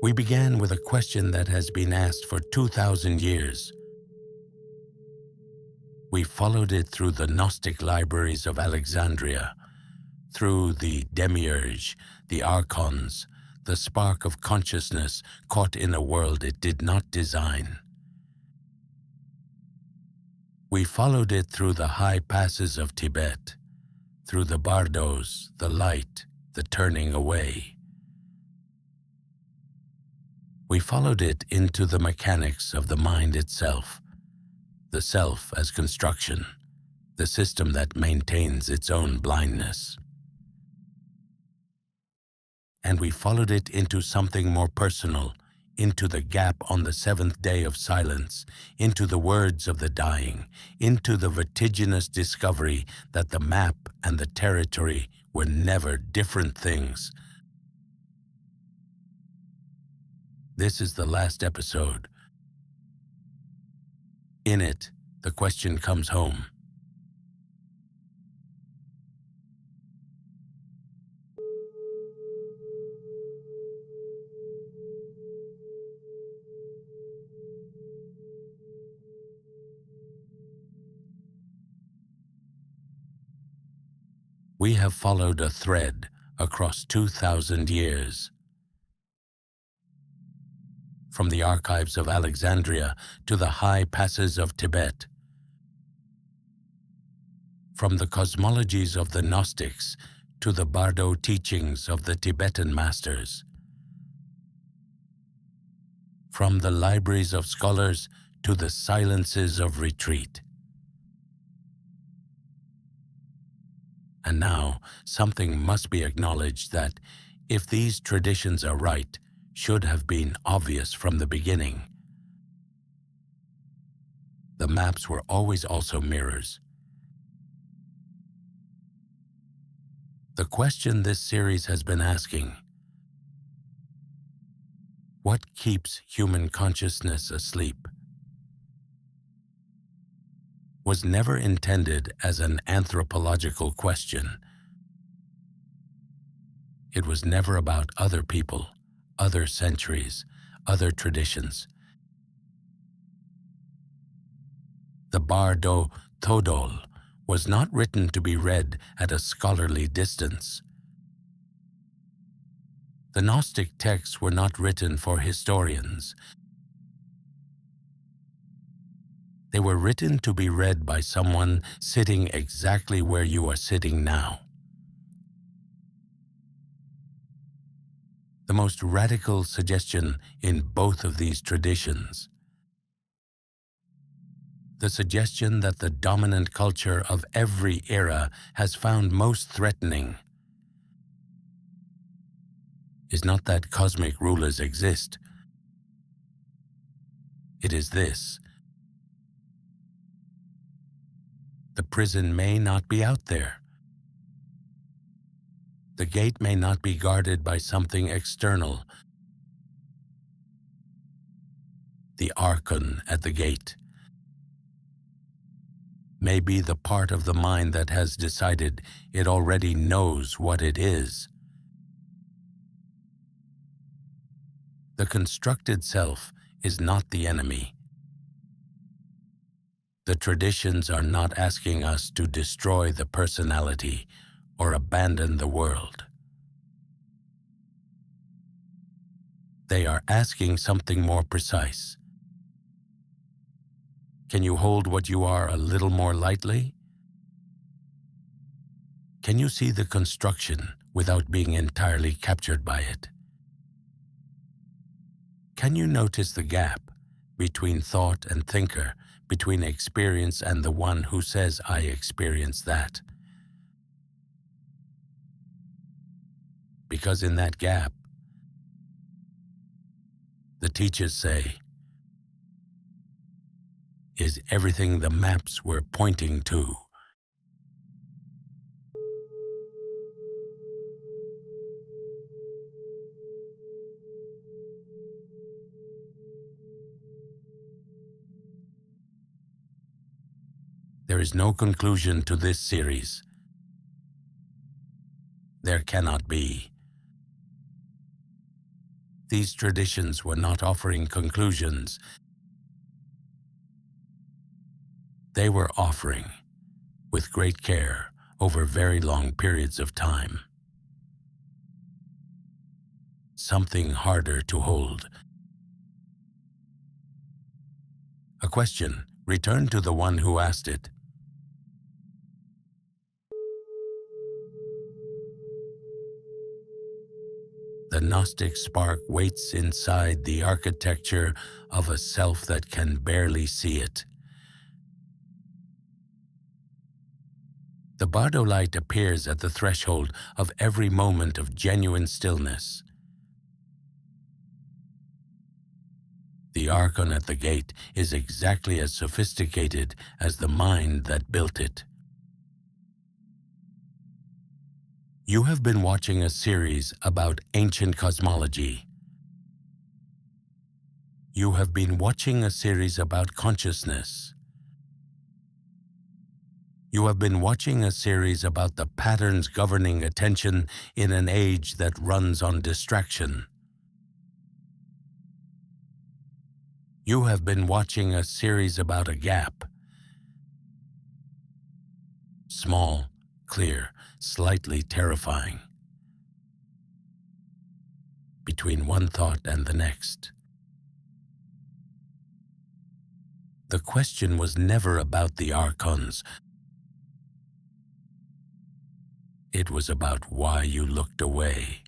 We began with a question that has been asked for 2,000 years. We followed it through the Gnostic libraries of Alexandria, through the Demiurge, the Archons, the spark of consciousness caught in a world it did not design. We followed it through the high passes of Tibet, through the bardos, the light, the turning away. We followed it into the mechanics of the mind itself, the self as construction, the system that maintains its own blindness. And we followed it into something more personal, into the gap on the seventh day of silence, into the words of the dying, into the vertiginous discovery that the map and the territory were never different things. This is the last episode. In it, the question comes home. We have followed a thread across 2,000 years. From the archives of Alexandria to the high passes of Tibet. From the cosmologies of the Gnostics to the bardo teachings of the Tibetan masters. From the libraries of scholars to the silences of retreat. And now, something must be acknowledged that, if these traditions are right, should have been obvious from the beginning. The maps were always also mirrors. The question this series has been asking: what keeps human consciousness asleep? Was never intended as an anthropological question. It was never about other people, other centuries, other traditions. The Bardo Thodol was not written to be read at a scholarly distance. The Gnostic texts were not written for historians. They were written to be read by someone sitting exactly where you are sitting now. The most radical suggestion in both of these traditions, the suggestion that the dominant culture of every era has found most threatening, is not that cosmic rulers exist. It is this: the prison may not be out there. The gate may not be guarded by something external. The Archon at the gate may be the part of the mind that has decided it already knows what it is. The constructed self is not the enemy. The traditions are not asking us to destroy the personality or abandon the world. They are asking something more precise. Can you hold what you are a little more lightly? Can you see the construction without being entirely captured by it? Can you notice the gap between thought and thinker, between experience and the one who says, I experience that? Because in that gap, the teachers say, is everything the maps were pointing to. There is no conclusion to this series. There cannot be. These traditions were not offering conclusions. They were offering, with great care, over very long periods of time, something harder to hold. A question returned to the one who asked it. The Gnostic spark waits inside the architecture of a self that can barely see it. The bardo light appears at the threshold of every moment of genuine stillness. The Archon at the gate is exactly as sophisticated as the mind that built it. You have been watching a series about ancient cosmology. You have been watching a series about consciousness. You have been watching a series about the patterns governing attention in an age that runs on distraction. You have been watching a series about a gap. Small, clear, slightly terrifying. Between one thought and the next. The question was never about the Archons. It was about why you looked away.